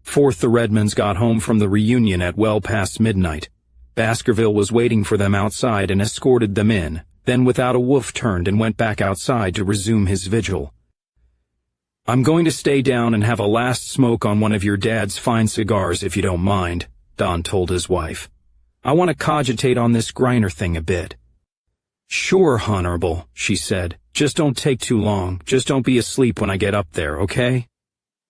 Fourth, the Redmonds got home from the reunion at well past midnight. Baskerville was waiting for them outside and escorted them in, then without a woof turned and went back outside to resume his vigil. "I'm going to stay down and have a last smoke on one of your dad's fine cigars if you don't mind," Don told his wife. "I want to cogitate on this Greiner thing a bit." "Sure, Honorable," she said. "Just don't take too long. Just don't be asleep when I get up there, okay?"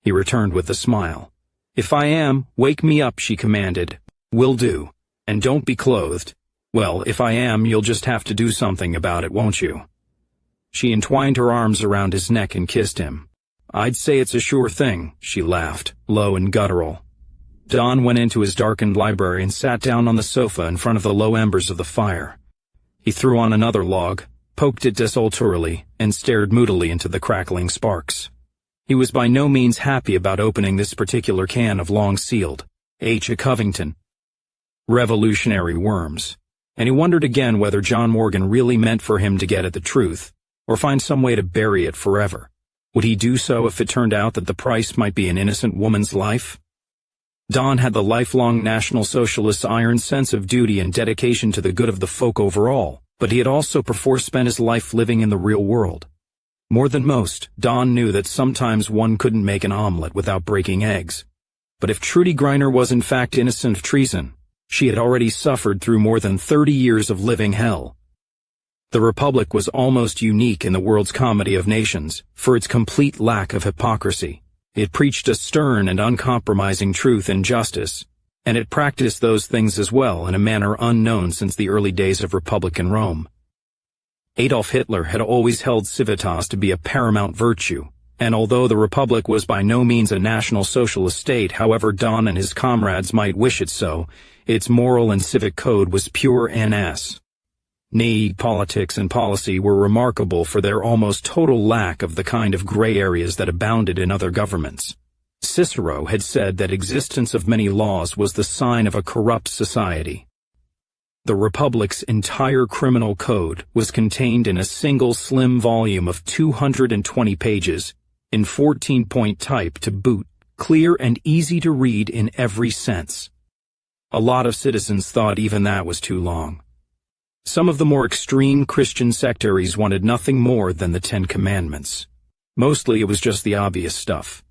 He returned with a smile. "If I am, wake me up," she commanded. "Will do. And don't be clothed. Well, if I am, you'll just have to do something about it, won't you?" She entwined her arms around his neck and kissed him. "I'd say it's a sure thing," she laughed, low and guttural. Don went into his darkened library and sat down on the sofa in front of the low embers of the fire. He threw on another log, poked it desultorily, and stared moodily into the crackling sparks. He was by no means happy about opening this particular can of long-sealed H. Covington revolutionary worms, and he wondered again whether John Morgan really meant for him to get at the truth, or find some way to bury it forever. Would he do so if it turned out that the price might be an innocent woman's life? Don had the lifelong National Socialist's iron sense of duty and dedication to the good of the folk overall, but he had also perforce spent his life living in the real world. More than most, Don knew that sometimes one couldn't make an omelet without breaking eggs. But if Trudy Greiner was in fact innocent of treason, she had already suffered through more than 30 years of living hell. The Republic was almost unique in the world's comedy of nations for its complete lack of hypocrisy. It preached a stern and uncompromising truth and justice, and it practiced those things as well in a manner unknown since the early days of Republican Rome. Adolf Hitler had always held civitas to be a paramount virtue, and although the Republic was by no means a National Socialist state, however Don and his comrades might wish it so, its moral and civic code was pure NS. Nay, politics and policy were remarkable for their almost total lack of the kind of gray areas that abounded in other governments. Cicero had said that existence of many laws was the sign of a corrupt society. The Republic's entire criminal code was contained in a single slim volume of 220 pages, in 14-point type to boot, clear and easy to read in every sense. A lot of citizens thought even that was too long. Some of the more extreme Christian sectaries wanted nothing more than the Ten Commandments. Mostly it was just the obvious stuff.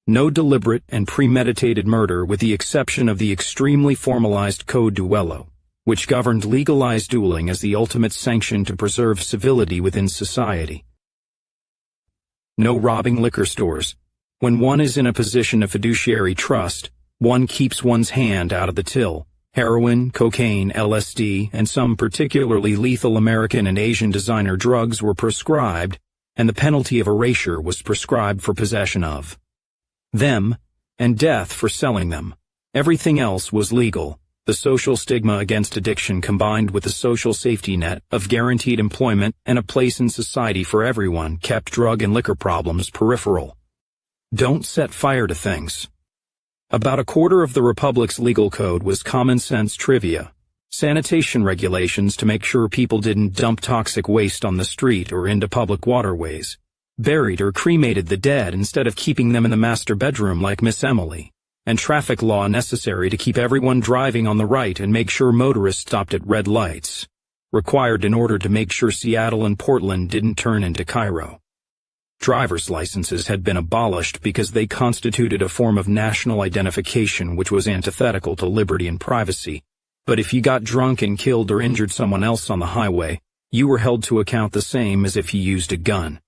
No deliberate and premeditated murder with the exception of the extremely formalized Code Duello, which governed legalized dueling as the ultimate sanction to preserve civility within society. No robbing liquor stores. When one is in a position of fiduciary trust, one keeps one's hand out of the till. Heroin, cocaine, LSD, and some particularly lethal American and Asian designer drugs were prescribed, and the penalty of erasure was prescribed for possession of them, and death for selling them. Everything else was legal. The social stigma against addiction combined with the social safety net of guaranteed employment and a place in society for everyone kept drug and liquor problems peripheral. Don't set fire to things. About a quarter of the Republic's legal code was common sense trivia, sanitation regulations to make sure people didn't dump toxic waste on the street or into public waterways, buried or cremated the dead instead of keeping them in the master bedroom like Miss Emily, and traffic law necessary to keep everyone driving on the right and make sure motorists stopped at red lights, required in order to make sure Seattle and Portland didn't turn into Cairo. Driver's licenses had been abolished because they constituted a form of national identification which was antithetical to liberty and privacy, but if you got drunk and killed or injured someone else on the highway, you were held to account the same as if you used a gun.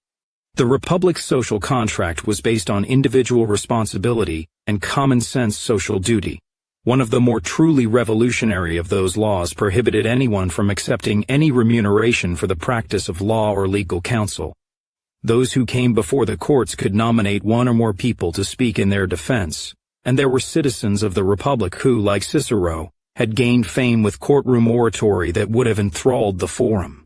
The Republic's social contract was based on individual responsibility and common sense social duty. One of the more truly revolutionary of those laws prohibited anyone from accepting any remuneration for the practice of law or legal counsel. Those who came before the courts could nominate one or more people to speak in their defense, and there were citizens of the Republic who, like Cicero, had gained fame with courtroom oratory that would have enthralled the forum.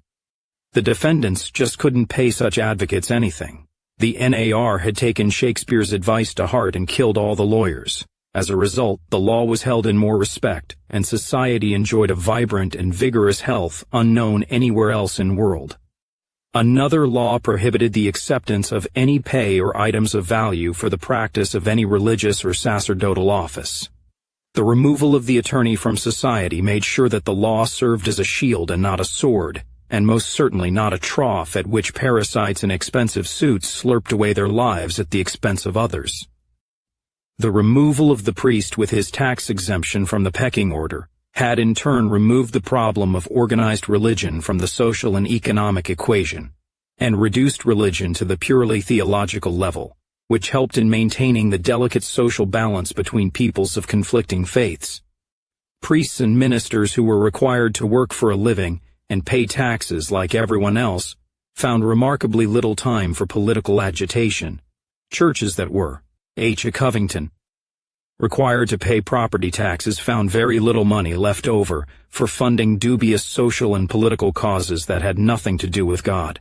The defendants just couldn't pay such advocates anything. The NAR had taken Shakespeare's advice to heart and killed all the lawyers. As a result, the law was held in more respect, and society enjoyed a vibrant and vigorous health unknown anywhere else in the world. Another law prohibited the acceptance of any pay or items of value for the practice of any religious or sacerdotal office. The removal of the attorney from society made sure that the law served as a shield and not a sword, and most certainly not a trough at which parasites in expensive suits slurped away their lives at the expense of others. The removal of the priest with his tax exemption from the pecking order had in turn removed the problem of organized religion from the social and economic equation, and reduced religion to the purely theological level, which helped in maintaining the delicate social balance between peoples of conflicting faiths. Priests and ministers who were required to work for a living and pay taxes like everyone else found remarkably little time for political agitation. Churches that were, H. A. Covington, required to pay property taxes found very little money left over for funding dubious social and political causes that had nothing to do with God.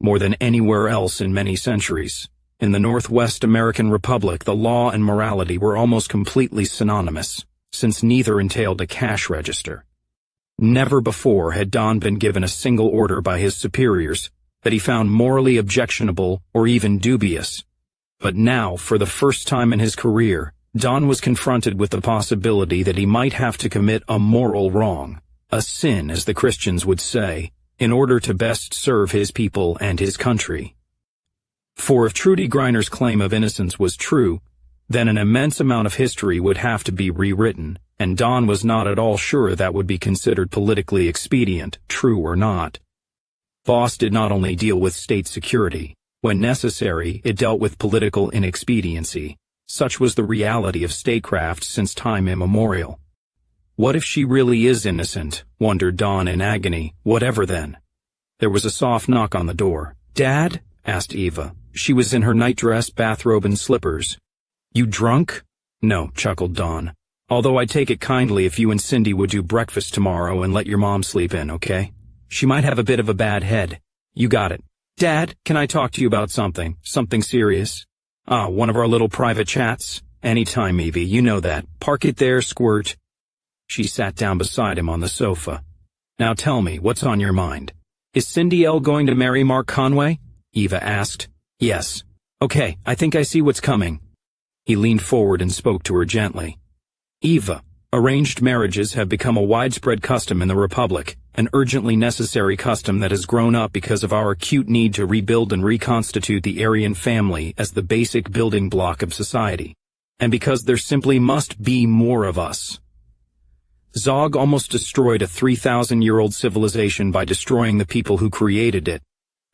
More than anywhere else in many centuries, in the Northwest American Republic, the law and morality were almost completely synonymous, since neither entailed a cash register. Never before had Don been given a single order by his superiors that he found morally objectionable or even dubious. But now, for the first time in his career, Don was confronted with the possibility that he might have to commit a moral wrong, a sin as the Christians would say, in order to best serve his people and his country. For if Trudy Greiner's claim of innocence was true, then an immense amount of history would have to be rewritten, and Don was not at all sure that would be considered politically expedient, true or not. Boss did not only deal with state security. When necessary, it dealt with political inexpediency. Such was the reality of statecraft since time immemorial. What if she really is innocent? Wondered Don in agony. Whatever then? There was a soft knock on the door. Dad? Asked Eva. She was in her nightdress, bathrobe, and slippers. You drunk? No, chuckled Don. Although I'd take it kindly if you and Cindy would do breakfast tomorrow and let your mom sleep in, okay? She might have a bit of a bad head. You got it. Dad, can I talk to you about something? Something serious? One of our little private chats? Anytime, Evie, you know that. Park it there, squirt. She sat down beside him on the sofa. Now tell me, what's on your mind? Is Cindy L going to marry Mark Conway? Eva asked. Yes. Okay, I think I see what's coming. He leaned forward and spoke to her gently. Eva, arranged marriages have become a widespread custom in the Republic, an urgently necessary custom that has grown up because of our acute need to rebuild and reconstitute the Aryan family as the basic building block of society, and because there simply must be more of us. Zog almost destroyed a 3,000-year-old civilization by destroying the people who created it,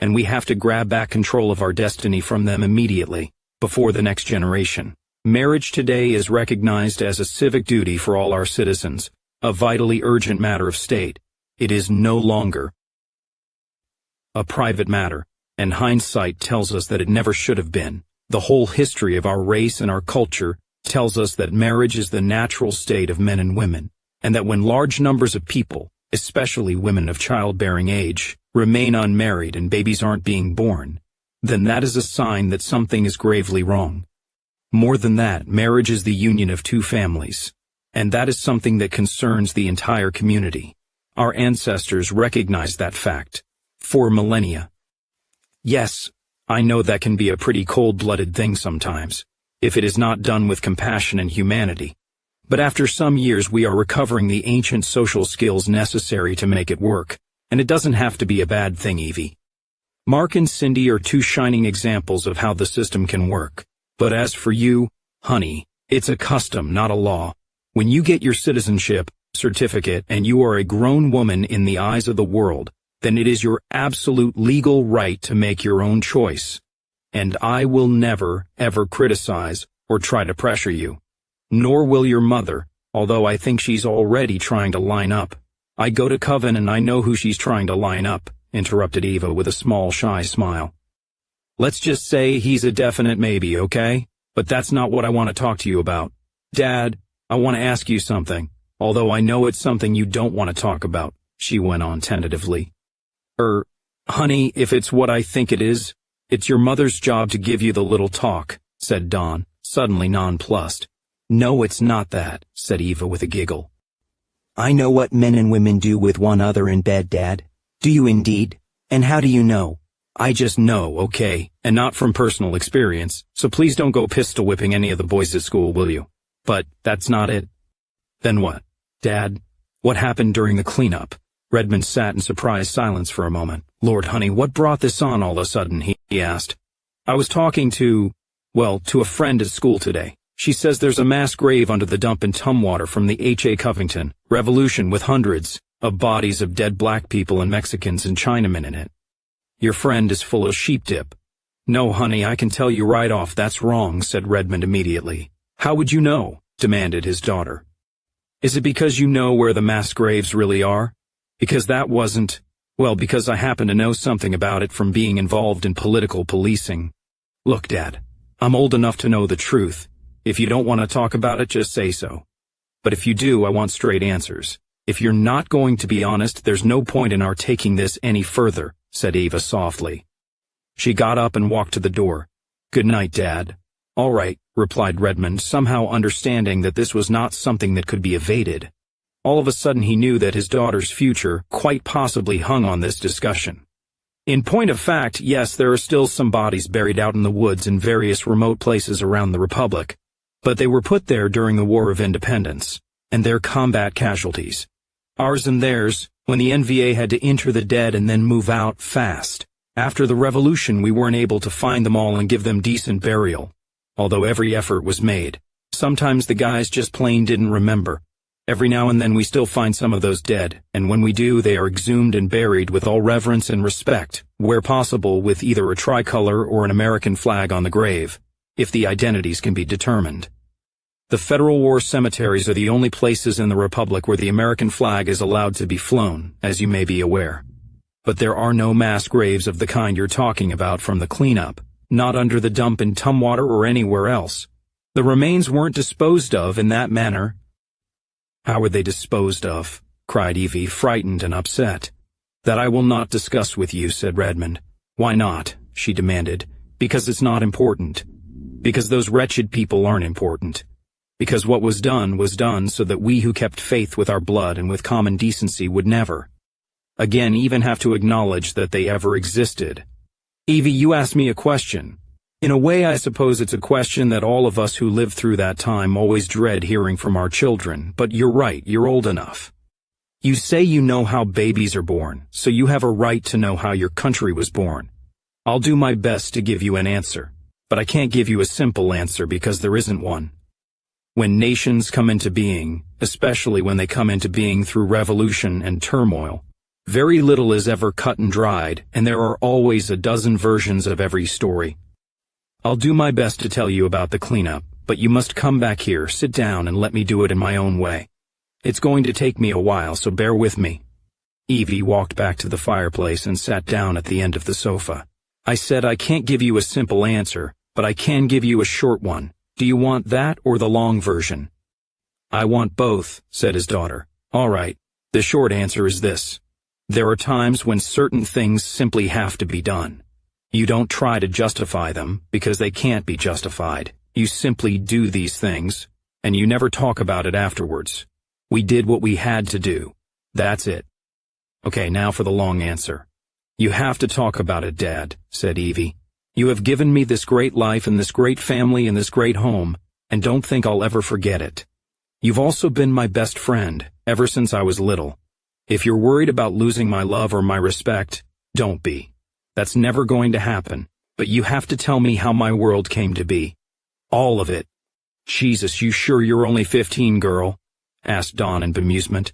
and we have to grab back control of our destiny from them immediately, before the next generation. Marriage today is recognized as a civic duty for all our citizens, a vitally urgent matter of state. It is no longer a private matter, and hindsight tells us that it never should have been. The whole history of our race and our culture tells us that marriage is the natural state of men and women, and that when large numbers of people, especially women of childbearing age, remain unmarried and babies aren't being born, then that is a sign that something is gravely wrong. More than that, marriage is the union of two families, and that is something that concerns the entire community. Our ancestors recognized that fact for millennia. Yes, I know that can be a pretty cold-blooded thing sometimes, if it is not done with compassion and humanity. But after some years we are recovering the ancient social skills necessary to make it work, and it doesn't have to be a bad thing, Evie. Mark and Cindy are two shining examples of how the system can work. But as for you, honey, it's a custom, not a law. When you get your citizenship certificate and you are a grown woman in the eyes of the world, then it is your absolute legal right to make your own choice. And I will never, ever criticize or try to pressure you. Nor will your mother, although I think she's already trying to line up. I go to Coven and I know who she's trying to line up, interrupted Eva with a small, shy smile. Let's just say he's a definite maybe, okay? But that's not what I want to talk to you about. Dad, I want to ask you something, although I know it's something you don't want to talk about, she went on tentatively. Honey, if it's what I think it is, it's your mother's job to give you the little talk, said Don, suddenly nonplussed. No, it's not that, said Eva with a giggle. I know what men and women do with one another in bed, Dad. Do you indeed? And how do you know? I just know, okay, and not from personal experience, so please don't go pistol whipping any of the boys at school, will you? But that's not it. Then what? Dad, what happened during the cleanup? Redmond sat in surprised silence for a moment. Lord, honey, what brought this on all of a sudden, he asked. I was talking to a friend at school today. She says there's a mass grave under the dump in Tumwater from the H.A. Covington Revolution with hundreds of bodies of dead black people and Mexicans and Chinamen in it. Your friend is full of sheep dip. No, honey, I can tell you right off that's wrong, said Redmond immediately. How would you know? Demanded his daughter. Is it because you know where the mass graves really are? Because because I happen to know something about it from being involved in political policing. Look, Dad, I'm old enough to know the truth. If you don't want to talk about it, just say so. But if you do, I want straight answers. If you're not going to be honest, there's no point in our taking this any further, said Eva softly. She got up and walked to the door. Good night, Dad. All right, replied Redmond, somehow understanding that this was not something that could be evaded. All of a sudden he knew that his daughter's future quite possibly hung on this discussion. In point of fact, yes, there are still some bodies buried out in the woods in various remote places around the Republic, but they were put there during the War of Independence, and they're combat casualties. Ours and theirs, when the NVA had to enter the dead and then move out fast. After the Revolution, we weren't able to find them all and give them decent burial, although every effort was made. Sometimes the guys just plain didn't remember. Every now and then we still find some of those dead, and when we do, they are exhumed and buried with all reverence and respect, where possible with either a tricolor or an American flag on the grave, if the identities can be determined. The Federal War cemeteries are the only places in the Republic where the American flag is allowed to be flown, as you may be aware. But there are no mass graves of the kind you're talking about from the cleanup, not under the dump in Tumwater or anywhere else. The remains weren't disposed of in that manner. How were they disposed of? Cried Evie, frightened and upset. That I will not discuss with you, said Redmond. Why not? She demanded. Because it's not important. Because those wretched people aren't important. Because what was done so that we who kept faith with our blood and with common decency would never, again, even have to acknowledge that they ever existed. Evie, you asked me a question. In a way, I suppose it's a question that all of us who lived through that time always dread hearing from our children, but you're right, you're old enough. You say you know how babies are born, so you have a right to know how your country was born. I'll do my best to give you an answer, but I can't give you a simple answer because there isn't one. When nations come into being, especially when they come into being through revolution and turmoil, very little is ever cut and dried, and there are always a dozen versions of every story. I'll do my best to tell you about the cleanup, but you must come back here, sit down, and let me do it in my own way. It's going to take me a while, so bear with me. Evie walked back to the fireplace and sat down at the end of the sofa. I said I can't give you a simple answer, but I can give you a short one. Do you want that or the long version? I want both, said his daughter. All right, the short answer is this. There are times when certain things simply have to be done. You don't try to justify them, because they can't be justified. You simply do these things, and you never talk about it afterwards. We did what we had to do. That's it. Okay, now for the long answer. You have to talk about it, Dad, said Evie. You have given me this great life and this great family and this great home, and don't think I'll ever forget it. You've also been my best friend, ever since I was little. If you're worried about losing my love or my respect, don't be. That's never going to happen, but you have to tell me how my world came to be. All of it. Jesus, you sure you're only 15, girl? Asked Don in bemusement.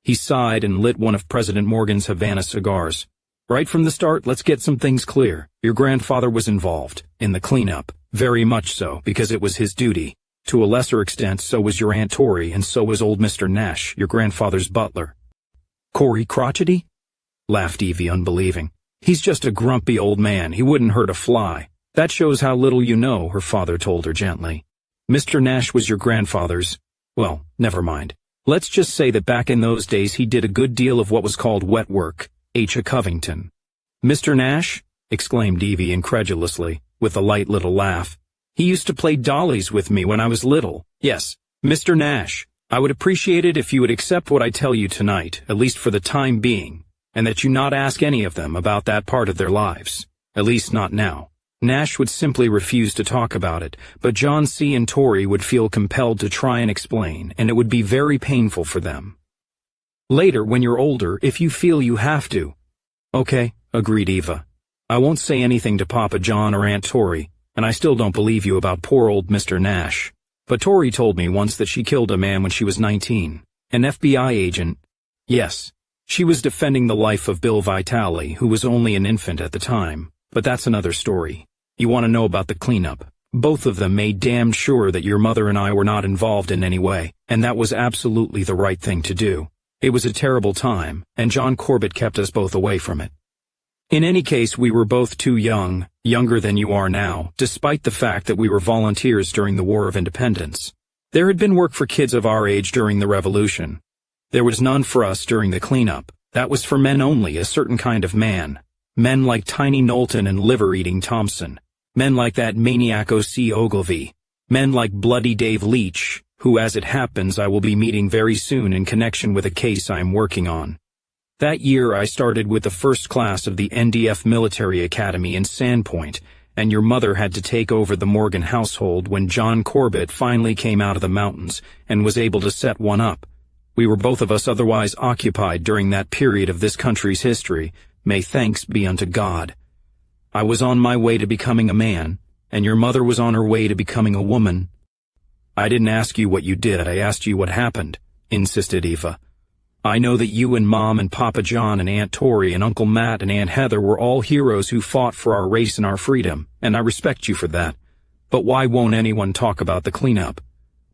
He sighed and lit one of President Morgan's Havana cigars. Right from the start, let's get some things clear. Your grandfather was involved in the cleanup, very much so, because it was his duty. To a lesser extent, so was your Aunt Tori, and so was old Mr. Nash, your grandfather's butler. Corey Crotchety? Laughed Evie, unbelieving. He's just a grumpy old man. He wouldn't hurt a fly. That shows how little you know, her father told her gently. Mr. Nash was your grandfather's. Well, never mind. Let's just say that back in those days he did a good deal of what was called wet work. H.A. Covington. Mr. Nash? Exclaimed Evie incredulously, with a light little laugh. He used to play dollies with me when I was little. Yes, Mr. Nash. I would appreciate it if you would accept what I tell you tonight, at least for the time being. and that you not ask any of them about that part of their lives. At least not now. Nash would simply refuse to talk about it, but John C. and Tori would feel compelled to try and explain, and it would be very painful for them. Later, when you're older, if you feel you have to. Okay, agreed Eva. I won't say anything to Papa John or Aunt Tori, and I still don't believe you about poor old Mr. Nash. But Tori told me once that she killed a man when she was 19. An FBI agent. Yes, she was defending the life of Bill Vitale, who was only an infant at the time. But that's another story. You want to know about the cleanup? Both of them made damn sure that your mother and I were not involved in any way, and that was absolutely the right thing to do. It was a terrible time, and John Corbett kept us both away from it. In any case, we were both too young, younger than you are now, despite the fact that we were volunteers during the War of Independence. There had been work for kids of our age during the Revolution. There was none for us during the cleanup. That was for men only, a certain kind of man. Men like Tiny Knowlton and liver-eating Thompson. Men like that maniac O.C. Ogilvy. Men like Bloody Dave Leach, who, as it happens, I will be meeting very soon in connection with a case I am working on. That year I started with the first class of the NDF Military Academy in Sandpoint, and your mother had to take over the Morgan household when John Corbett finally came out of the mountains and was able to set one up. We were both of us otherwise occupied during that period of this country's history. May thanks be unto God. I was on my way to becoming a man, and your mother was on her way to becoming a woman. I didn't ask you what you did, I asked you what happened, insisted Eva. I know that you and Mom and Papa John and Aunt Tori and Uncle Matt and Aunt Heather were all heroes who fought for our race and our freedom, and I respect you for that. But why won't anyone talk about the cleanup?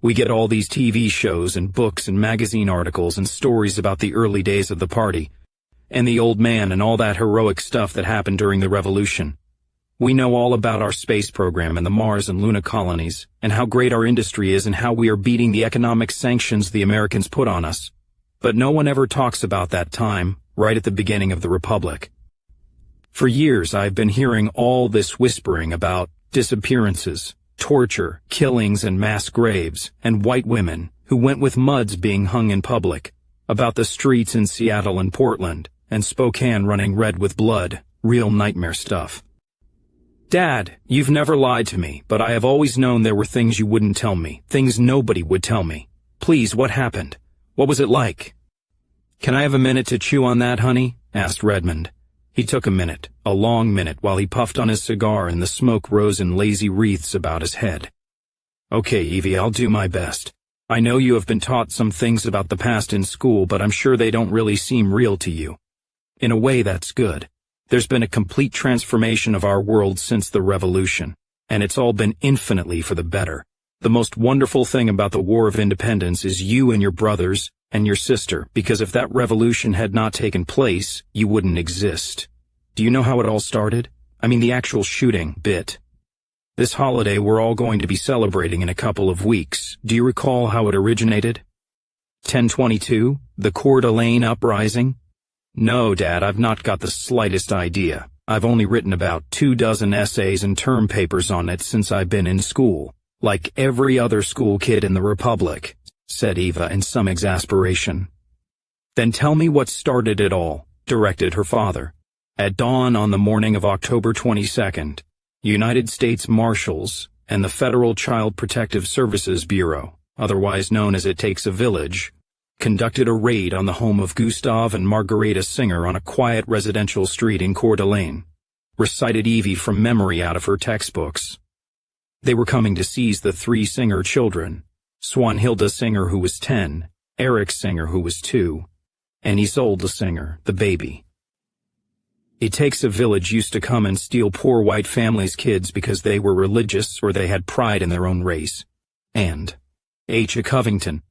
We get all these TV shows and books and magazine articles and stories about the early days of the party, and the old man and all that heroic stuff that happened during the Revolution. We know all about our space program and the Mars and Luna colonies, and how great our industry is and how we are beating the economic sanctions the Americans put on us. But no one ever talks about that time, right at the beginning of the Republic. For years I've been hearing all this whispering about disappearances, torture, killings and mass graves, and white women who went with muds being hung in public, about the streets in Seattle and Portland, and Spokane running red with blood, real nightmare stuff. Dad, you've never lied to me, but I have always known there were things you wouldn't tell me, things nobody would tell me. Please, what happened? What was it like? Can I have a minute to chew on that, honey? Asked Redmond. He took a minute, a long minute, while he puffed on his cigar and the smoke rose in lazy wreaths about his head. Okay, Evie, I'll do my best. I know you have been taught some things about the past in school, but I'm sure they don't really seem real to you. In a way, that's good. There's been a complete transformation of our world since the Revolution, and it's all been infinitely for the better. The most wonderful thing about the War of Independence is you and your brothers and your sister, because if that revolution had not taken place, you wouldn't exist. Do you know how it all started? I mean the actual shooting bit. This holiday we're all going to be celebrating in a couple of weeks. Do you recall how it originated? 10/22, the Coeur d'Alene uprising? No, Dad, I've not got the slightest idea. I've only written about 24 essays and term papers on it since I've been in school, like every other school kid in the Republic, said Eva in some exasperation. Then tell me what started it all, directed her father. At dawn on the morning of October 22nd, United States Marshals and the Federal Child Protective Services Bureau, otherwise known as It Takes a Village, conducted a raid on the home of Gustav and Margareta Singer on a quiet residential street in Coeur d'Alene, recited Evie from memory out of her textbooks. They were coming to seize the 3 Singer children, Swanhilda Singer, who was 10, Eric Singer, who was 2, and Isolde Singer, the baby. It Takes a Village used to come and steal poor white families' kids because they were religious or they had pride in their own race. And H. A. Covington.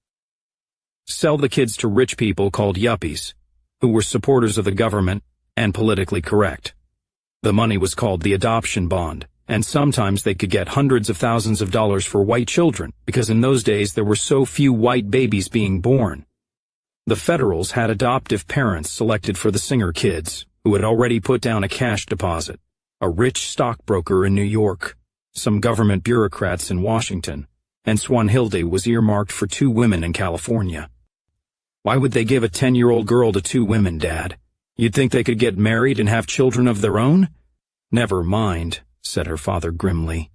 Sell the kids to rich people called yuppies, who were supporters of the government and politically correct. The money was called the adoption bond, and sometimes they could get hundreds of thousands of dollars for white children, because in those days there were so few white babies being born. The Federals had adoptive parents selected for the Singer kids, who had already put down a cash deposit, a rich stockbroker in New York, some government bureaucrats in Washington, and Swanhilde was earmarked for 2 women in California. Why would they give a 10-year-old girl to 2 women, Dad? You'd think they could get married and have children of their own? Never mind, said her father grimly.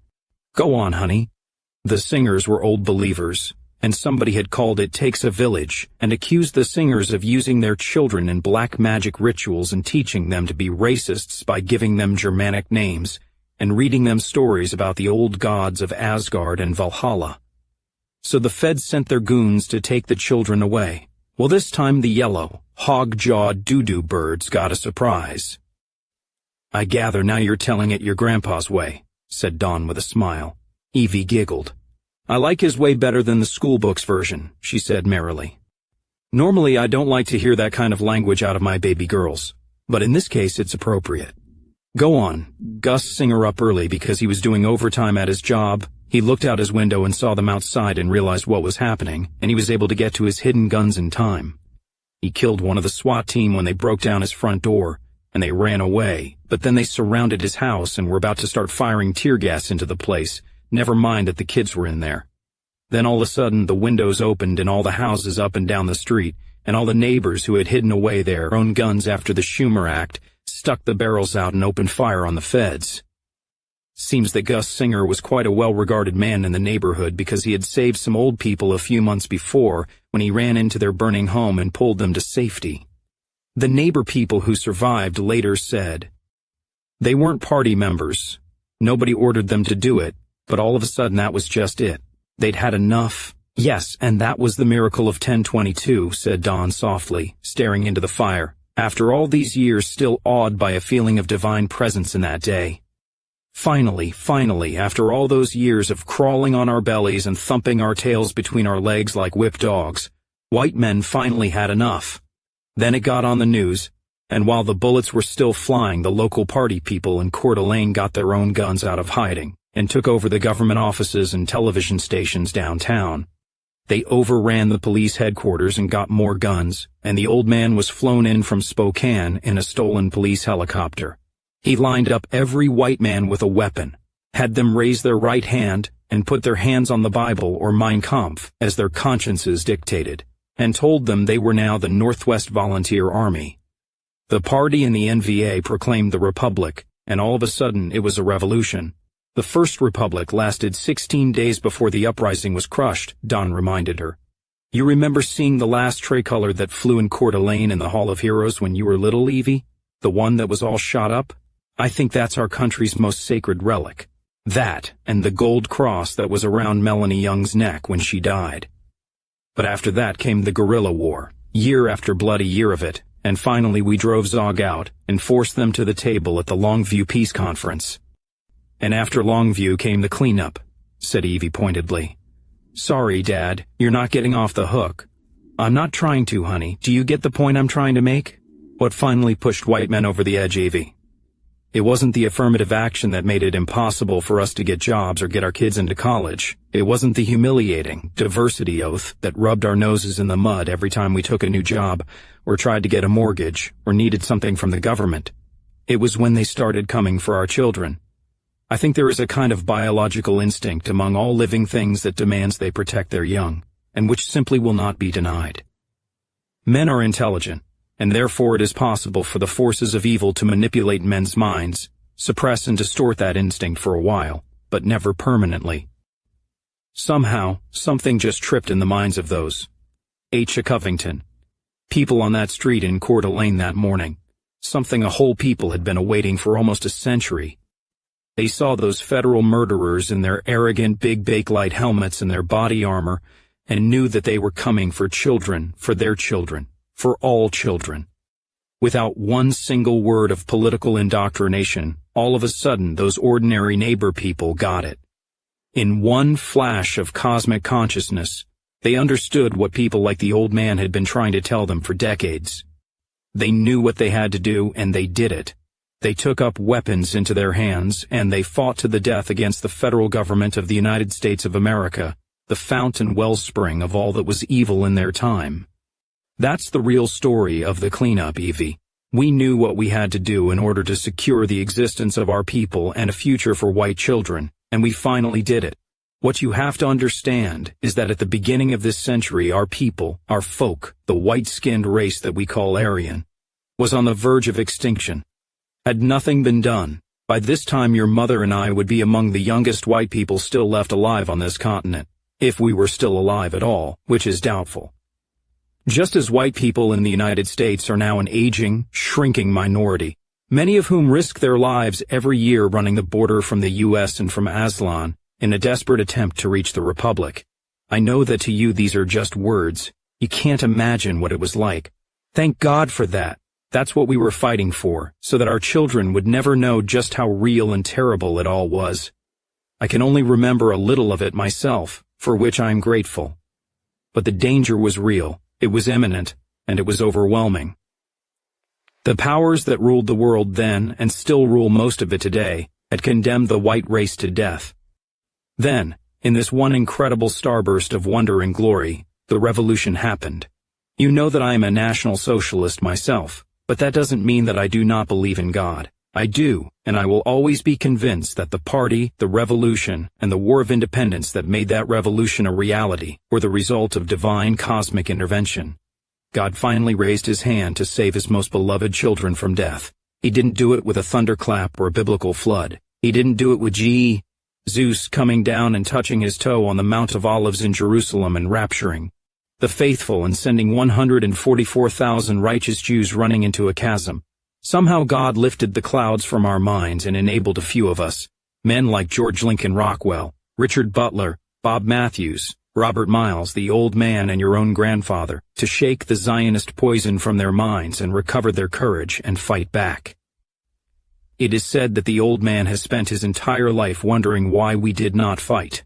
Go on, honey. The singers were old believers, and somebody had called it takes a village and accused the singers of using their children in black magic rituals and teaching them to be racists by giving them Germanic names and reading them stories about the old gods of Asgard and Valhalla. So the feds sent their goons to take the children away. Well, this time the yellow, hog-jawed doo-doo birds got a surprise. I gather now you're telling it your grandpa's way, said Dawn with a smile. Evie giggled. I like his way better than the schoolbook's version, she said merrily. Normally I don't like to hear that kind of language out of my baby girls, but in this case it's appropriate. Go on. Gus Singer up early because he was doing overtime at his job. He looked out his window and saw them outside and realized what was happening, and he was able to get to his hidden guns in time. He killed one of the SWAT team when they broke down his front door, and they ran away, but then they surrounded his house and were about to start firing tear gas into the place. Never mind that the kids were in there. Then all of a sudden the windows opened in all the houses up and down the street, and all the neighbors who had hidden away their own guns after the Schumer Act stuck the barrels out and opened fire on the feds. Seems that Gus Singer was quite a well-regarded man in the neighborhood because he had saved some old people a few months before when he ran into their burning home and pulled them to safety. The neighbor people who survived later said, they weren't party members. Nobody ordered them to do it, but all of a sudden that was just it. They'd had enough. Yes, and that was the miracle of 1022, said Dawn softly, staring into the fire, after all these years still awed by a feeling of divine presence in that day. Finally, after all those years of crawling on our bellies and thumping our tails between our legs like whipped dogs, white men finally had enough. Then it got on the news, and while the bullets were still flying, the local party people in Coeur d'Alene got their own guns out of hiding and took over the government offices and television stations downtown. They overran the police headquarters and got more guns, and the old man was flown in from Spokane in a stolen police helicopter. He lined up every white man with a weapon, had them raise their right hand and put their hands on the Bible or Mein Kampf as their consciences dictated, and told them they were now the Northwest Volunteer Army. The party and the NVA proclaimed the Republic, and all of a sudden it was a revolution. The First Republic lasted 16 days before the uprising was crushed, Don reminded her. You remember seeing the last tricolor that flew in Coeur d'Alene in the Hall of Heroes when you were little, Evie? The one that was all shot up? I think that's our country's most sacred relic. That, and the gold cross that was around Melanie Young's neck when she died. But after that came the guerrilla war, year after bloody year of it, and finally we drove Zog out and forced them to the table at the Longview Peace Conference. And after Longview came the cleanup, said Evie pointedly. Sorry, Dad, you're not getting off the hook. I'm not trying to, honey. Do you get the point I'm trying to make? What finally pushed white men over the edge, Evie? It wasn't the affirmative action that made it impossible for us to get jobs or get our kids into college. It wasn't the humiliating diversity oath that rubbed our noses in the mud every time we took a new job or tried to get a mortgage or needed something from the government. It was when they started coming for our children. I think there is a kind of biological instinct among all living things that demands they protect their young, and which simply will not be denied. Men are intelligent, and therefore it is possible for the forces of evil to manipulate men's minds, suppress and distort that instinct for a while, but never permanently. Somehow, something just tripped in the minds of those H. Covington, people on that street in Coeur d'Alene that morning, something a whole people had been awaiting for almost a century. They saw those federal murderers in their arrogant big bakelite helmets and their body armor and knew that they were coming for children, for their children, for all children. Without one single word of political indoctrination, all of a sudden those ordinary neighbor people got it. In one flash of cosmic consciousness, they understood what people like the old man had been trying to tell them for decades. They knew what they had to do, and they did it. They took up weapons into their hands, and they fought to the death against the federal government of the United States of America, the fount and wellspring of all that was evil in their time. That's the real story of the cleanup, Evie. We knew what we had to do in order to secure the existence of our people and a future for white children, and we finally did it. What you have to understand is that at the beginning of this century, our people, our folk, the white-skinned race that we call Aryan, was on the verge of extinction. Had nothing been done, by this time your mother and I would be among the youngest white people still left alive on this continent, if we were still alive at all, which is doubtful. Just as white people in the United States are now an aging, shrinking minority, many of whom risk their lives every year running the border from the U.S. and from Aslan in a desperate attempt to reach the Republic. I know that to you these are just words. You can't imagine what it was like. Thank God for that. That's what we were fighting for, so that our children would never know just how real and terrible it all was. I can only remember a little of it myself, for which I am grateful. But the danger was real, it was imminent, and it was overwhelming. The powers that ruled the world then, and still rule most of it today, had condemned the white race to death. Then, in this one incredible starburst of wonder and glory, the revolution happened. You know that I am a National Socialist myself, but that doesn't mean that I do not believe in God. I do, and I will always be convinced that the party, the revolution, and the war of independence that made that revolution a reality were the result of divine cosmic intervention. God finally raised his hand to save his most beloved children from death. He didn't do it with a thunderclap or a biblical flood. He didn't do it with Zeus coming down and touching his toe on the Mount of Olives in Jerusalem and rapturing the faithful and sending 144,000 righteous Jews running into a chasm. Somehow God lifted the clouds from our minds and enabled a few of us, men like George Lincoln Rockwell, Richard Butler, Bob Matthews, Robert Miles, the old man and your own grandfather, to shake the Zionist poison from their minds and recover their courage and fight back. It is said that the old man has spent his entire life wondering why we did not fight.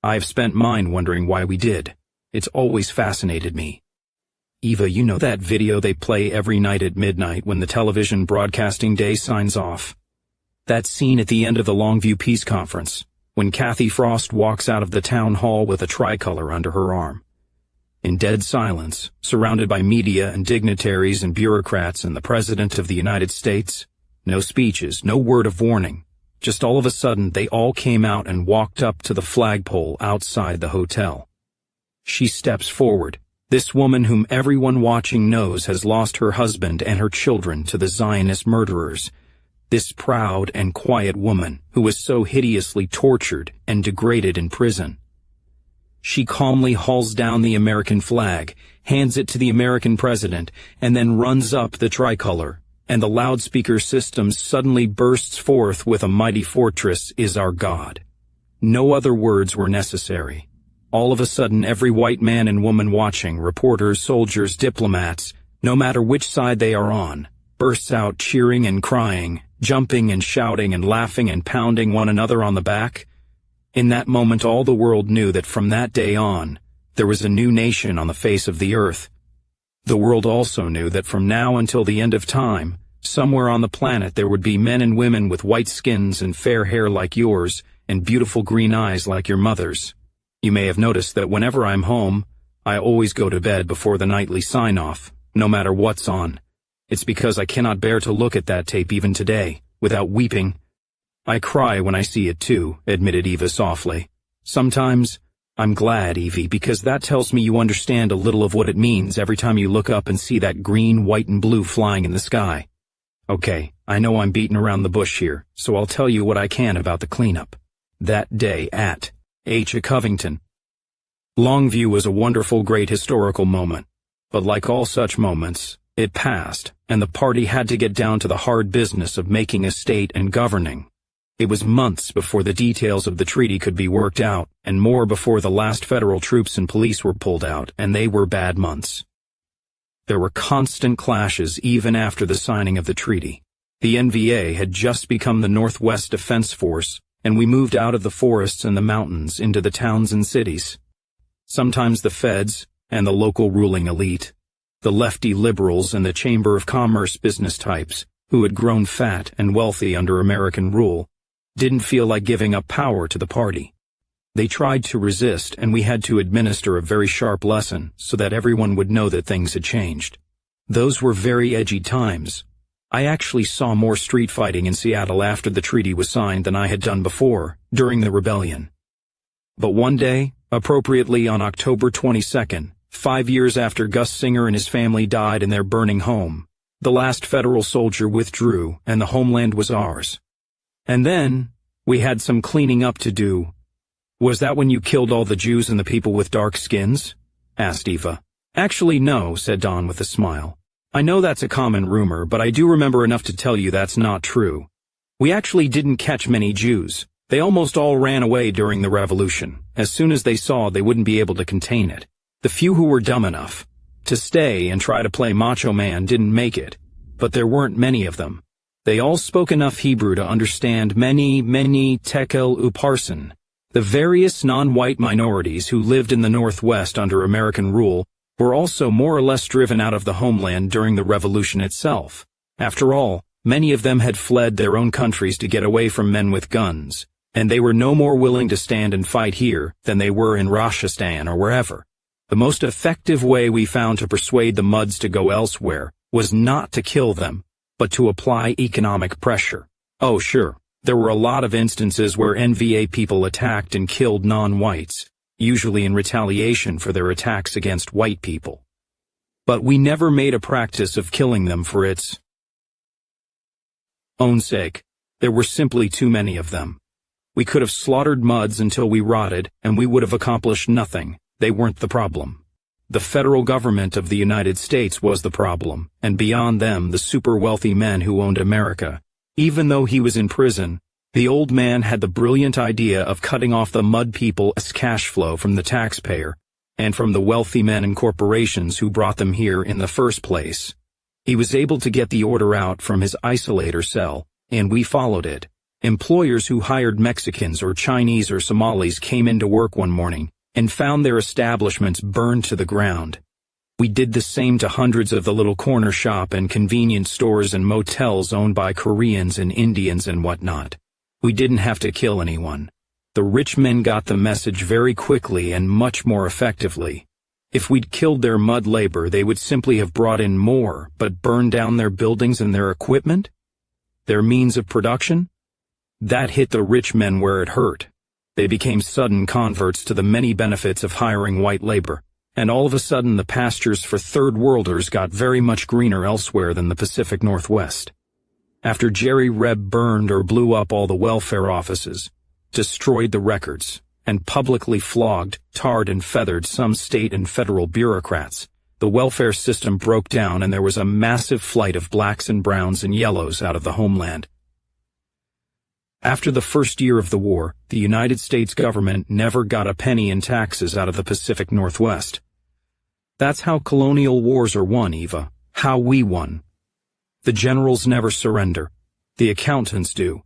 I have spent mine wondering why we did. It's always fascinated me. Eva, you know that video they play every night at midnight when the television broadcasting day signs off? That scene at the end of the Longview Peace Conference, when Kathy Frost walks out of the town hall with a tricolor under her arm. In dead silence, surrounded by media and dignitaries and bureaucrats and the President of the United States, no speeches, no word of warning. Just all of a sudden, they all came out and walked up to the flagpole outside the hotel. She steps forward. This woman whom everyone watching knows has lost her husband and her children to the Zionist murderers. This proud and quiet woman who was so hideously tortured and degraded in prison. She calmly hauls down the American flag, hands it to the American president, and then runs up the tricolor, and the loudspeaker system suddenly bursts forth with a mighty fortress is our God. No other words were necessary. All of a sudden, every white man and woman watching, reporters, soldiers, diplomats, no matter which side they are on, bursts out cheering and crying, jumping and shouting and laughing and pounding one another on the back. In that moment, all the world knew that from that day on, there was a new nation on the face of the earth. The world also knew that from now until the end of time, somewhere on the planet there would be men and women with white skins and fair hair like yours and beautiful green eyes like your mother's. You may have noticed that whenever I'm home, I always go to bed before the nightly sign-off, no matter what's on. It's because I cannot bear to look at that tape even today, without weeping. I cry when I see it too, admitted Eva softly. Sometimes, I'm glad, Evie, because that tells me you understand a little of what it means every time you look up and see that green, white, and blue flying in the sky. Okay, I know I'm beating around the bush here, so I'll tell you what I can about the cleanup. That day at H. Covington. Longview was a wonderful, great historical moment, but like all such moments, it passed, and the party had to get down to the hard business of making a state and governing. It was months before the details of the treaty could be worked out, and more before the last federal troops and police were pulled out, and they were bad months. There were constant clashes even after the signing of the treaty. The NVA had just become the Northwest Defense Force, and we moved out of the forests and the mountains into the towns and cities. Sometimes the feds and the local ruling elite, the lefty liberals and the Chamber of Commerce business types, who had grown fat and wealthy under American rule, didn't feel like giving up power to the party. They tried to resist, and we had to administer a very sharp lesson so that everyone would know that things had changed. Those were very edgy times. I actually saw more street fighting in Seattle after the treaty was signed than I had done before, during the rebellion. But one day, appropriately on October 22nd, 5 years after Gus Singer and his family died in their burning home, The last federal soldier withdrew, and the homeland was ours. And then, we had some cleaning up to do. Was that when you killed all the Jews and the people with dark skins? Asked Eva. Actually, no, said Don with a smile. I know that's a common rumor, but I do remember enough to tell you that's not true. We actually didn't catch many Jews. They almost all ran away during the revolution. As soon as they saw they wouldn't be able to contain it. The few who were dumb enough to stay and try to play macho man didn't make it, but there weren't many of them. They all spoke enough Hebrew to understand many tekel uparsin. The various non-white minorities who lived in the Northwest under American rule were also more or less driven out of the homeland during the revolution itself. After all, many of them had fled their own countries to get away from men with guns, and they were no more willing to stand and fight here than they were in Rajasthan or wherever. The most effective way we found to persuade the Muds to go elsewhere was not to kill them, but to apply economic pressure. Oh sure, there were a lot of instances where NVA people attacked and killed non-whites, usually in retaliation for their attacks against white people. But we never made a practice of killing them for its own sake. There were simply too many of them. We could have slaughtered Muds until we rotted, and we would have accomplished nothing. They weren't the problem. The federal government of the United States was the problem, and beyond them the super wealthy men who owned America. Even though he was in prison, the old man had the brilliant idea of cutting off the Mud people's cash flow from the taxpayer, and from the wealthy men and corporations who brought them here in the first place. He was able to get the order out from his isolator cell, and we followed it. Employers who hired Mexicans or Chinese or Somalis came into work one morning and found their establishments burned to the ground. We did the same to hundreds of the little corner shop and convenience stores and motels owned by Koreans and Indians and whatnot. We didn't have to kill anyone. The rich men got the message very quickly and much more effectively. If we'd killed their Mud labor, they would simply have brought in more, but burned down their buildings and their equipment? Their means of production? That hit the rich men where it hurt. They became sudden converts to the many benefits of hiring white labor, and all of a sudden the pastures for third worlders got very much greener elsewhere than the Pacific Northwest. After Jerry Reb burned or blew up all the welfare offices, destroyed the records, and publicly flogged, tarred and feathered some state and federal bureaucrats, the welfare system broke down and there was a massive flight of blacks and browns and yellows out of the homeland. After the first year of the war, the United States government never got a penny in taxes out of the Pacific Northwest. That's how colonial wars are won, Eva. How we won. The generals never surrender. The accountants do.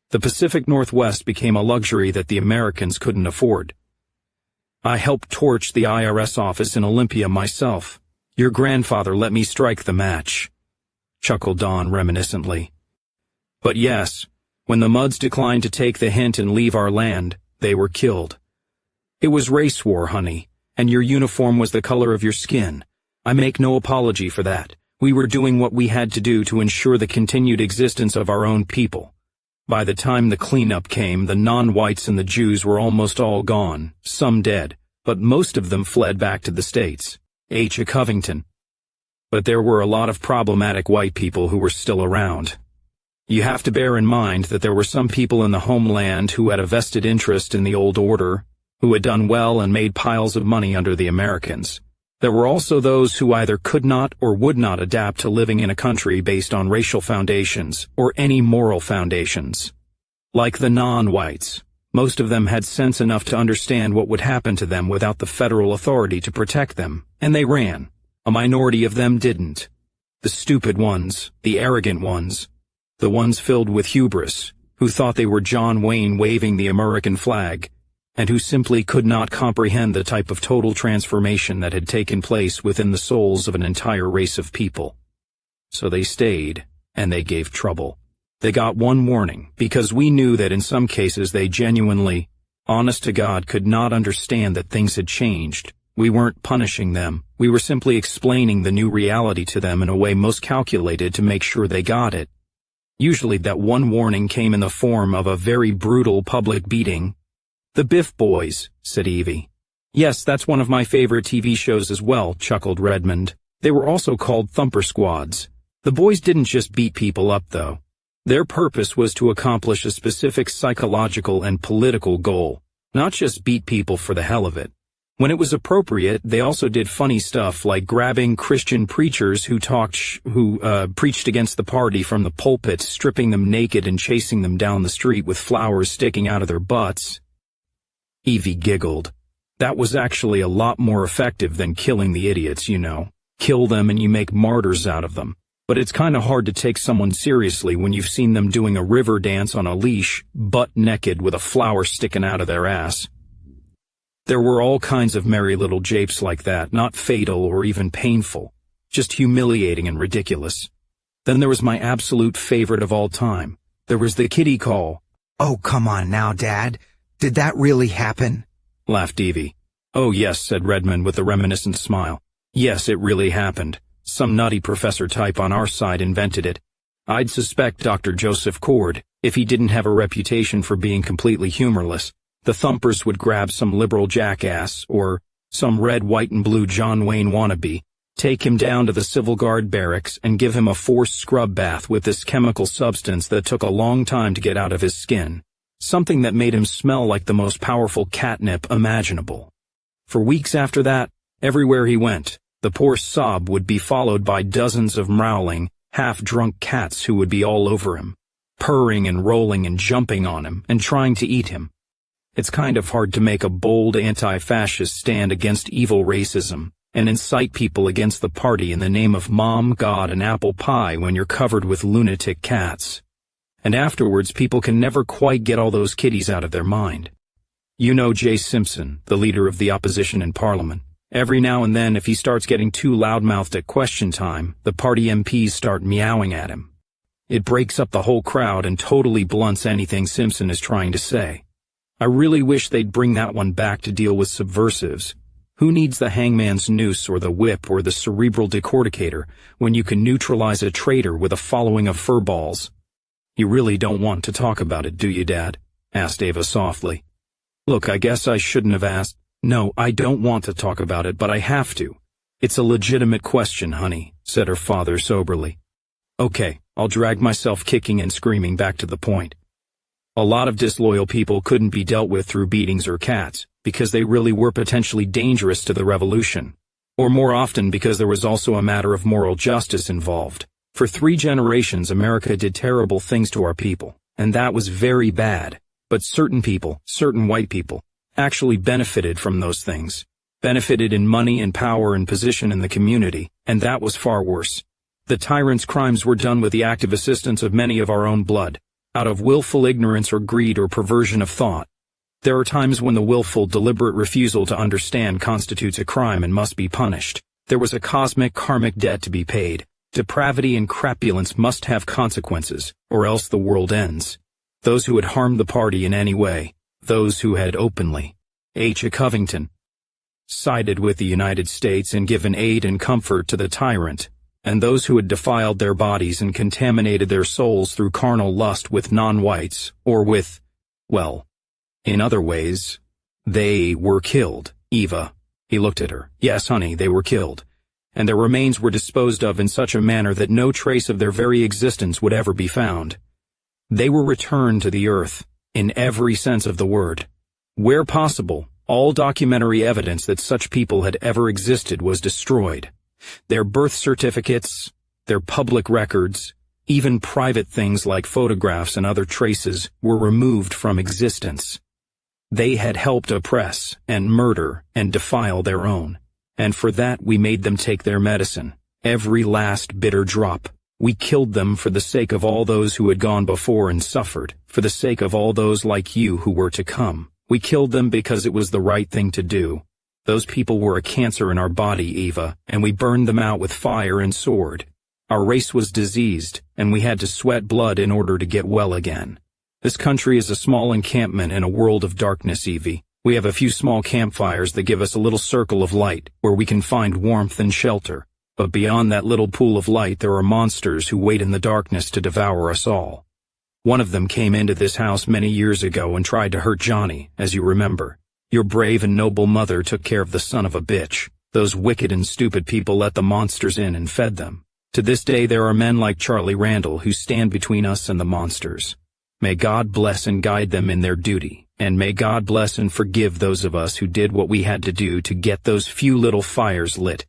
The Pacific Northwest became a luxury that the Americans couldn't afford. I helped torch the IRS office in Olympia myself. Your grandfather let me strike the match, chuckled Don reminiscently. But yes, when the Muds declined to take the hint and leave our land, they were killed. It was race war, honey, and your uniform was the color of your skin. I make no apology for that. We were doing what we had to do to ensure the continued existence of our own people. By the time the cleanup came, the non-whites and the Jews were almost all gone, some dead, but most of them fled back to the States. H. A. Covington. But there were a lot of problematic white people who were still around. You have to bear in mind that there were some people in the homeland who had a vested interest in the old order, who had done well and made piles of money under the Americans. There were also those who either could not or would not adapt to living in a country based on racial foundations or any moral foundations. Like the non-whites, most of them had sense enough to understand what would happen to them without the federal authority to protect them, and they ran. A minority of them didn't. The stupid ones, the arrogant ones, the ones filled with hubris, who thought they were John Wayne waving the American flag, and who simply could not comprehend the type of total transformation that had taken place within the souls of an entire race of people. So they stayed, and they gave trouble. They got one warning, because we knew that in some cases they genuinely, honest to God, could not understand that things had changed. We weren't punishing them, we were simply explaining the new reality to them in a way most calculated to make sure they got it. Usually that one warning came in the form of a very brutal public beating. The Biff Boys, said Evie. Yes, that's one of my favorite TV shows as well, chuckled Redmond. They were also called Thumper Squads. The boys didn't just beat people up, though. Their purpose was to accomplish a specific psychological and political goal, not just beat people for the hell of it. When it was appropriate, they also did funny stuff like grabbing Christian preachers who preached against the party from the pulpit, stripping them naked and chasing them down the street with flowers sticking out of their butts. Evie giggled. That was actually a lot more effective than killing the idiots, you know. Kill them and you make martyrs out of them. But it's kinda hard to take someone seriously when you've seen them doing a river dance on a leash, butt naked with a flower sticking out of their ass. There were all kinds of merry little japes like that, not fatal or even painful, just humiliating and ridiculous. Then there was my absolute favorite of all time. There was the kitty call. "Oh, come on now, Dad. Did that really happen?" laughed Evie. "Oh yes," said Redmond with a reminiscent smile. "Yes, it really happened. Some nutty professor type on our side invented it. I'd suspect Dr. Joseph Cord, if he didn't have a reputation for being completely humorless. The thumpers would grab some liberal jackass, or some red, white, and blue John Wayne wannabe, take him down to the Civil Guard barracks and give him a forced scrub bath with this chemical substance that took a long time to get out of his skin. Something that made him smell like the most powerful catnip imaginable. For weeks after that, everywhere he went, the poor sob would be followed by dozens of mowling, half-drunk cats who would be all over him, purring and rolling and jumping on him and trying to eat him. It's kind of hard to make a bold anti-fascist stand against evil racism and incite people against the party in the name of Mom, God, and apple pie when you're covered with lunatic cats. And afterwards, people can never quite get all those kiddies out of their mind. You know Jay Simpson, the leader of the opposition in Parliament. Every now and then, if he starts getting too loudmouthed at question time, the party MPs start meowing at him. It breaks up the whole crowd and totally blunts anything Simpson is trying to say. I really wish they'd bring that one back to deal with subversives. Who needs the hangman's noose or the whip or the cerebral decorticator when you can neutralize a traitor with a following of furballs? You really don't want to talk about it, do you, Dad? Asked Ava softly. Look, I guess I shouldn't have asked. No, I don't want to talk about it, but I have to. It's a legitimate question, honey, said her father soberly. Okay, I'll drag myself kicking and screaming back to the point. A lot of disloyal people couldn't be dealt with through beatings or cats, because they really were potentially dangerous to the revolution. Or more often because there was also a matter of moral justice involved. For 3 generations, America did terrible things to our people, and that was very bad. But certain people, certain white people, actually benefited from those things, benefited in money and power and position in the community, and that was far worse. The tyrant's crimes were done with the active assistance of many of our own blood, out of willful ignorance or greed or perversion of thought. There are times when the willful, deliberate refusal to understand constitutes a crime and must be punished. There was a cosmic, karmic debt to be paid. Depravity and crapulence must have consequences, or else the world ends. Those who had harmed the party in any way, those who had openly, H. Covington, sided with the United States and given aid and comfort to the tyrant, and those who had defiled their bodies and contaminated their souls through carnal lust with non-whites, or with, well, in other ways, they were killed, Eva. He looked at her. Yes, honey, they were killed, and their remains were disposed of in such a manner that no trace of their very existence would ever be found. They were returned to the earth, in every sense of the word. Where possible, all documentary evidence that such people had ever existed was destroyed. Their birth certificates, their public records, even private things like photographs and other traces were removed from existence. They had helped oppress and murder and defile their own, and for that we made them take their medicine, every last bitter drop. We killed them for the sake of all those who had gone before and suffered, for the sake of all those like you who were to come. We killed them because it was the right thing to do. Those people were a cancer in our body, Eva, and we burned them out with fire and sword. Our race was diseased, and we had to sweat blood in order to get well again. This country is a small encampment in a world of darkness, Evie. We have a few small campfires that give us a little circle of light where we can find warmth and shelter. But beyond that little pool of light there are monsters who wait in the darkness to devour us all. One of them came into this house many years ago and tried to hurt Johnny, as you remember. Your brave and noble mother took care of the son of a bitch. Those wicked and stupid people let the monsters in and fed them. To this day there are men like Charlie Randall who stand between us and the monsters. May God bless and guide them in their duty, and may God bless and forgive those of us who did what we had to do to get those few little fires lit,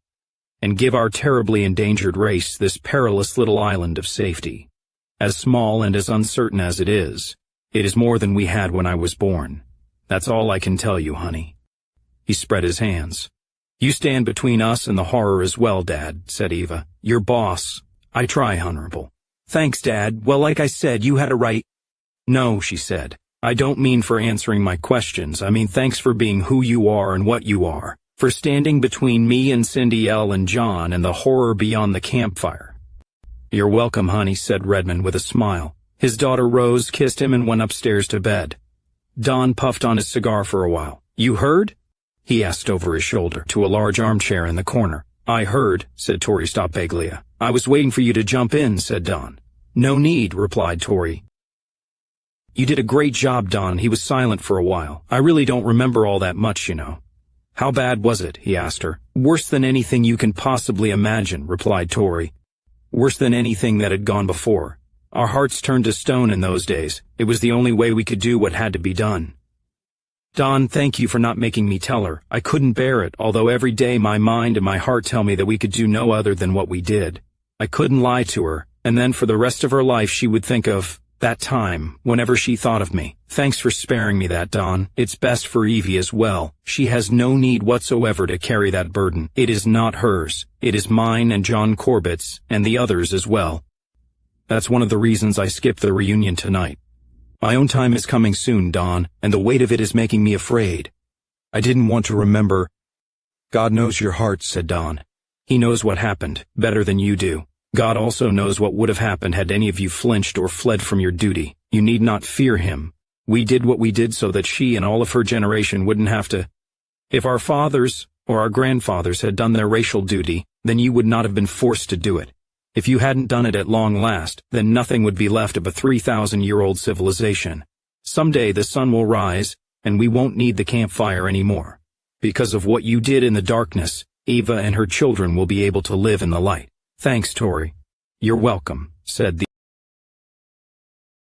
and give our terribly endangered race this perilous little island of safety. As small and as uncertain as it is more than we had when I was born. That's all I can tell you, honey." He spread his hands. "You stand between us and the horror as well, Dad," said Eva. "Your boss." "I try, Honorable." "Thanks, Dad. Well, like I said, you had a right—" "No," she said. "I don't mean for answering my questions. I mean thanks for being who you are and what you are. For standing between me and Cindy L. and John and the horror beyond the campfire." "You're welcome, honey," said Redmond with a smile. His daughter rose, kissed him, and went upstairs to bed. Don puffed on his cigar for a while. "You heard?" he asked over his shoulder to a large armchair in the corner. "I heard," said Tori Stoppaglia. "I was waiting for you to jump in," said Don. "No need," replied Tori. "You did a great job, Don." He was silent for a while. "I really don't remember all that much, you know." "How bad was it?" he asked her. "Worse than anything you can possibly imagine," replied Tori. "Worse than anything that had gone before. Our hearts turned to stone in those days. It was the only way we could do what had to be done." "Don, thank you for not making me tell her. I couldn't bear it, although every day my mind and my heart tell me that we could do no other than what we did. I couldn't lie to her, and then for the rest of her life she would think of that time whenever she thought of me. Thanks for sparing me that, Don. It's best for Evie as well. She has no need whatsoever to carry that burden. It is not hers. It is mine and John Corbett's, and the others as well. That's one of the reasons I skipped the reunion tonight. My own time is coming soon, Don, and the weight of it is making me afraid. I didn't want to remember." "God knows your heart," said Don. "He knows what happened, better than you do. God also knows what would have happened had any of you flinched or fled from your duty. You need not fear him. We did what we did so that she and all of her generation wouldn't have to. If our fathers or our grandfathers had done their racial duty, then you would not have been forced to do it. If you hadn't done it at long last, then nothing would be left of a 3,000-year-old civilization. Someday the sun will rise, and we won't need the campfire anymore. Because of what you did in the darkness, Eva and her children will be able to live in the light." "Thanks, Tori." "You're welcome," said the